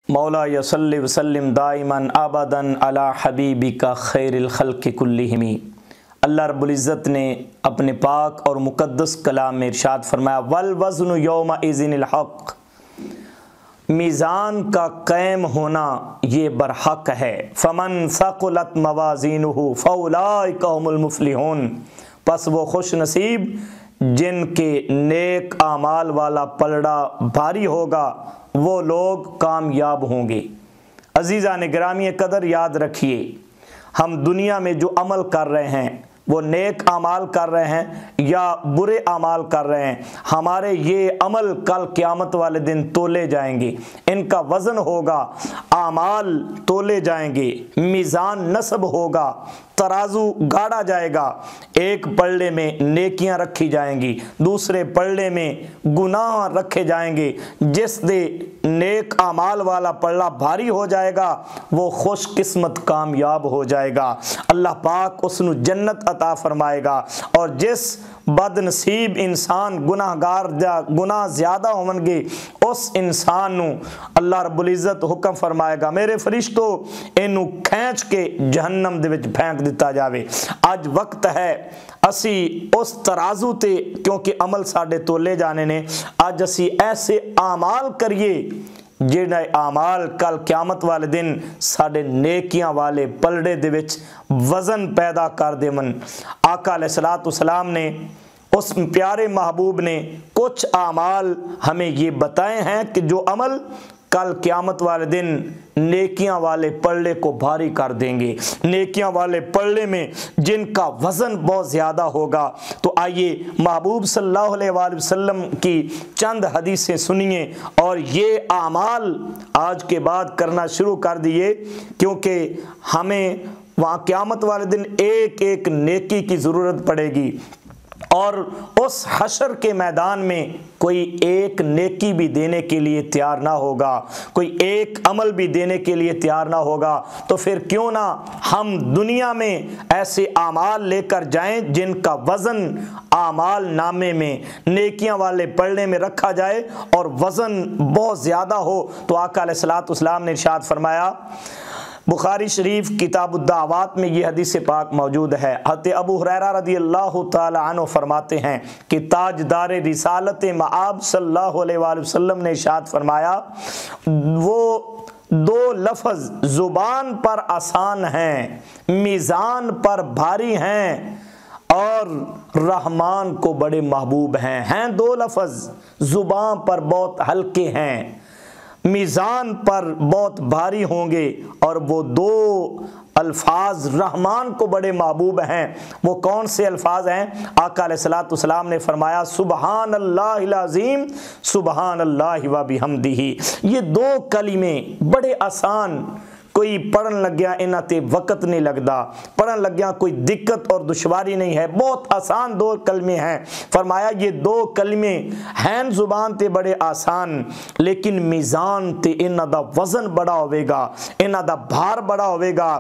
مولا یصلی وسلم دائماً ابداً علی حبیبک خیر الخلق کلہم۔ اللہ رب العزت نے اپنے پاک اور مقدس کلام میں ارشاد فرمایا والوزن یومئذ الحق، میزان کا قائم ہونا یہ برحق ہے۔ فمن ثقلت موازینہ فاولئک هم المفلحون، پس وہ خوش نصیب جن کے نیک اعمال والا پلڑا بھاری ہوگا وہ لوگ کامیاب ہوں گے۔ عزیزان گرامی قدر یاد رکھیے، ہم دنیا میں جو عمل کر رہے ہیں وہ نیک اعمال کر رہے ہیں یا برے اعمال کر رہے ہیں، ہمارے یہ عمل کل قیامت والے دن تولے جائیں گے، ان کا وزن ہوگا، اعمال تولے جائیں گے، میزان نصب ہوگا، ترازو گاڑا جائے گا۔ ایک پلڑے میں نیکیاں رکھی جائیں گی، دوسرے پلڑے میں گناہ رکھے جائیں گے۔ جس دے نیک اعمال والا پلڑا بھاری ہو جائے گا وہ خوش قسمت کامیاب ہو جائے گا، اللہ پاک اس نو جنت عطا فرمائے گا۔ اور جس بد نصیب انسان گناہ زیادہ ہون گے اس انسان نو اللہ رب العزت حکم فرمائے گا میرے فرشتو اینو کھینچ کے جہنم دے وچ پھینک دتا جاوے۔ اج وقت ہے اسی اس ترازو تے، کیونکہ عمل ساڈے تولے جانے نے، اج اسی ایسے اعمال کریے جہاں اعمال کل قیامت والے دن ساڈے نیکیاں والے پلڑے دے وچ وزن پیدا کر دے من۔ آقا علیہ الصلوۃ والسلام نے، اس پیارے محبوب نے کچھ اعمال ہمیں یہ بتائے ہیں کہ جو عمل کل قیامت والے دن نیکیاں والے پلڑے کو بھاری کر دیں گے، نیکیاں والے پلڑے میں جن کا وزن بہت زیادہ ہوگا۔ تو آئیے محبوب صلی اللہ علیہ وآلہ وسلم کی چند حدیثیں سنیے اور یہ اعمال آج کے بعد کرنا شروع کر دیے، کیونکہ ہمیں وہاں قیامت والے دن ایک ایک نیکی کی ضرورت پڑے گی، اور اس حشر کے میدان میں کوئی ایک نیکی بھی دینے کے لیے تیار نہ ہوگا، کوئی ایک عمل بھی دینے کے لیے تیار نہ ہوگا۔ تو پھر کیوں نہ ہم دنیا میں ایسے اعمال لے کر جائیں جن کا وزن اعمال نامے میں نیکیاں والے پلڑے میں رکھا جائے اور وزن بہت زیادہ ہو۔ تو آقا علیہ الصلوۃ والسلام نے ارشاد فرمایا، بخاری شریف کتاب الدعوات میں یہ حدیث پاک موجود ہے، حضرت ابو ہریرہ رضی اللہ تعالی عنہ فرماتے ہیں کہ تاجدار رسالت مآب صلی اللہ علیہ وآلہ وسلم نے ارشاد فرمایا، وہ دو لفظ زبان پر آسان ہیں، میزان پر بھاری ہیں اور رحمان کو بڑے محبوب ہیں دو لفظ زبان پر بہت ہلکے ہیں، میزان پر بہت بھاری ہوں گے، اور وہ دو الفاظ رحمان کو بڑے محبوب ہیں۔ وہ کون سے الفاظ ہیں؟ آقا علیہ الصلوۃ والسلام نے فرمایا سبحان اللہ العظیم سبحان اللہ و بحمدہ۔ یہ دو کلمے بڑے آسان، کوئی پڑھن لگیا انہاں تے وقت نہیں لگدا، پڑھن لگیا کوئی دقت اور دشواری نہیں ہے، بہت آسان دو کلمے ہیں۔ فرمایا یہ دو کلمے ہیں زبان تے بڑے آسان، لیکن میزان تے انہاں دا وزن بڑا ہوئے گا، انہاں دا بھار بڑا ہوئے گا،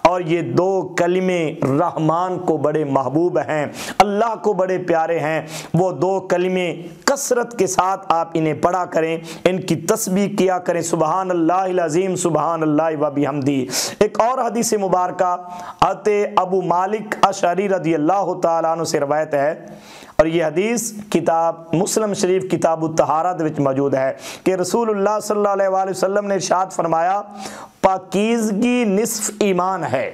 اور یہ دو کلمے رحمان کو بڑے محبوب ہیں، اللہ کو بڑے پیارے ہیں۔ وہ دو کلمے کثرت کے ساتھ آپ انہیں پڑھا کریں، ان کی تسبیح کیا کریں، سبحان اللہ العظیم سبحان اللہ و بحمدہ۔ ایک اور حدیث مبارکہ حضرت ابو مالک اشعری رضی اللہ تعالیٰ عنہ سے روایت ہے، اور یہ حدیث کتاب مسلم شریف کتاب الطہارہ وچ موجود ہے کہ رسول اللہ صلی اللہ علیہ وآلہ وسلم نے ارشاد فرمایا پاکیزگی نصف ایمان ہے،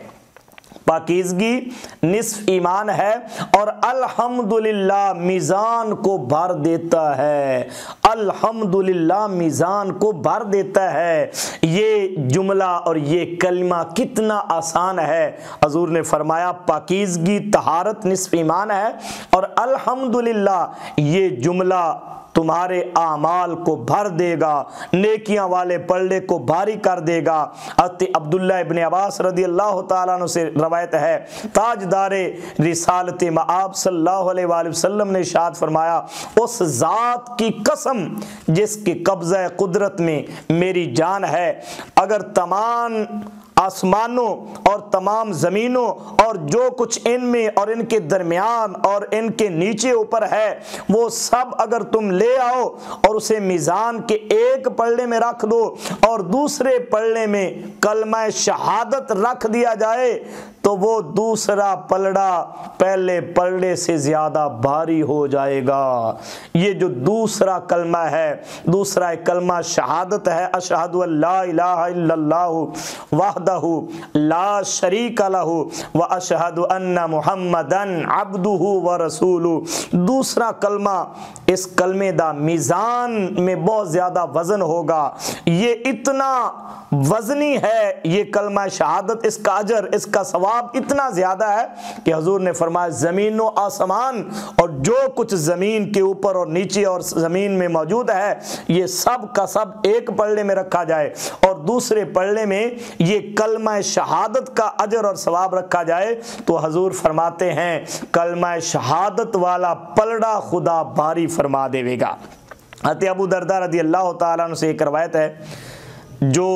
پاکیزگی نصف ایمان ہے، اور الحمدللہ میزان کو بھر دیتا ہے، الحمدللہ میزان کو بھر دیتا ہے۔ یہ جملہ اور یہ کلمہ کتنا آسان ہے۔ حضور نے فرمایا پاکیزگی طہارت نصف ایمان ہے، اور الحمدللہ یہ جملہ تمہارے اعمال کو بھر دے گا، نیکیاں والے پلڑے کو بھاری کر دے گا۔ حضرت عبداللہ ابن عباس رضی اللہ تعالیٰ عنہ سے روایت ہے، تاجدار رسالت مآب صلی اللہ علیہ وآلہ وسلم نے ارشاد فرمایا اس ذات کی قسم جس کے قبضہ قدرت میں میری جان ہے، اگر تمام آسمانوں اور تمام زمینوں اور جو کچھ ان میں اور ان کے درمیان اور ان کے نیچے اوپر ہے وہ سب اگر تم لے آؤ اور اسے میزان کے ایک پلڑے میں رکھ دو اور دوسرے پلڑے میں کلمہ شہادت رکھ دیا جائے تو وہ دوسرا پلڑا پہلے پلڑے سے زیادہ بھاری ہو جائے گا۔ یہ جو دوسرا کلمہ ہے، دوسرا کلمہ شہادت ہے، اشہد ان لا الہ الا اللہ وحدہ لا شریک لہ واشہد ان محمدا عبدہ ورسولہ، دوسرا کلمہ، اس کلمے دا میزان میں بہت زیادہ وزن ہوگا، یہ اتنا وزنی ہے یہ کلمہ شہادت، اس کا اجر، اس کا ثواب اتنا زیادہ ہے کہ حضور نے فرمایا زمین و آسمان اور جو کچھ زمین کے اوپر اور نیچے اور زمین میں موجود ہے یہ سب کا سب ایک پلڑے میں رکھا جائے اور دوسرے پلڑے میں یہ کلمہ شہادت کا اجر اور ثواب رکھا جائے تو حضور فرماتے ہیں کلمہ شہادت والا پلڑا خدا بھاری فرما دے گا۔ حضرت ابو درداء رضی اللہ تعالیٰ عنہ سے ایک روایت ہے، جو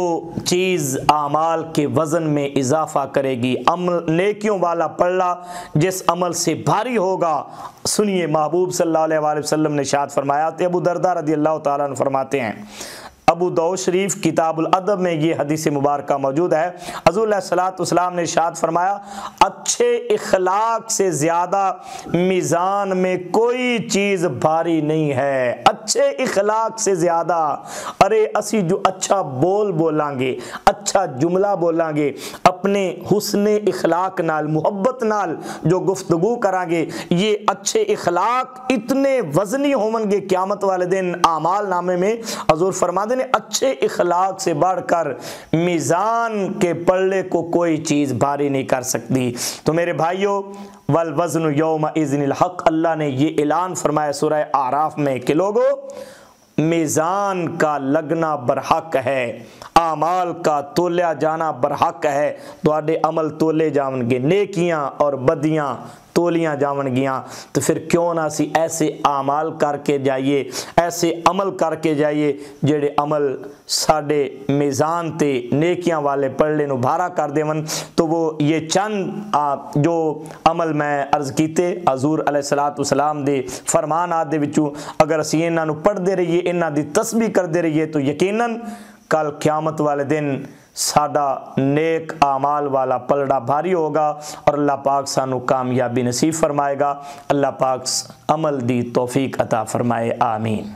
چیز اعمال کے وزن میں اضافہ کرے گی، عمل نیکیوں والا پلڑا جس عمل سے بھاری ہوگا، سنیے محبوب صلی اللہ علیہ وآلہ وسلم نے ارشاد فرمایا، ابو درداء رضی اللہ تعالیٰ عنہ فرماتے ہیں، ابو داؤد شریف کتاب الادب میں یہ حدیث مبارکہ موجود ہے، حضور علیہ الصلوۃ والسلام نے ارشاد فرمایا اچھے اخلاق سے زیادہ میزان میں کوئی چیز بھاری نہیں ہے، اچھے اخلاق سے زیادہ، ارے اسی جو اچھا بول بولیں گے، اچھا جملہ بولیں گے، اپنے حسن اخلاق نال، محبت نال جو گفتگو کریں گے، یہ اچھے اخلاق اتنے وزنی ہوں گے قیامت والے دن اعمال نامے میں، حضور فرما دیں اچھے اخلاق سے بڑھ کر میزان کے پلڑے کو کوئی چیز بھاری نہیں کر سکتی۔ تو میرے بھائیوں، والوزن یومئذ الحق، اللہ نے یہ اعلان فرمایا سورہ اعراف میں کہ لوگو میزان کا لگنا برحق ہے، اعمال کا تولیا جانا برحق ہے، تواڈے عمل تولے جاون گے، نیکیاں اور بدیاں تولیاں جاون گیاں، تو پھر کیوں نہ اسی ایسے اعمال کر کے جائیے، ایسے عمل کر کے جائیے جڑے عمل ساڈے میزان تے نیکیاں والے پلڑے نو بھارا کر دیون۔ تو وہ یہ چند جو عمل میں عرض کیتے حضور علیہ الصلوۃ والسلام دے فرمانات دے وچوں اگر اسی انہاں نو پڑھدے رہیے، انہاں دی تسبیح کردے رہیے تو یقیناً کل قیامت والے دن ساڈا نیک اعمال والا پلڑا بھاری ہوگا اور اللہ پاک سانو کامیابی نصیب فرمائے گا۔ اللہ پاک عمل دی توفیق عطا فرمائے، آمین۔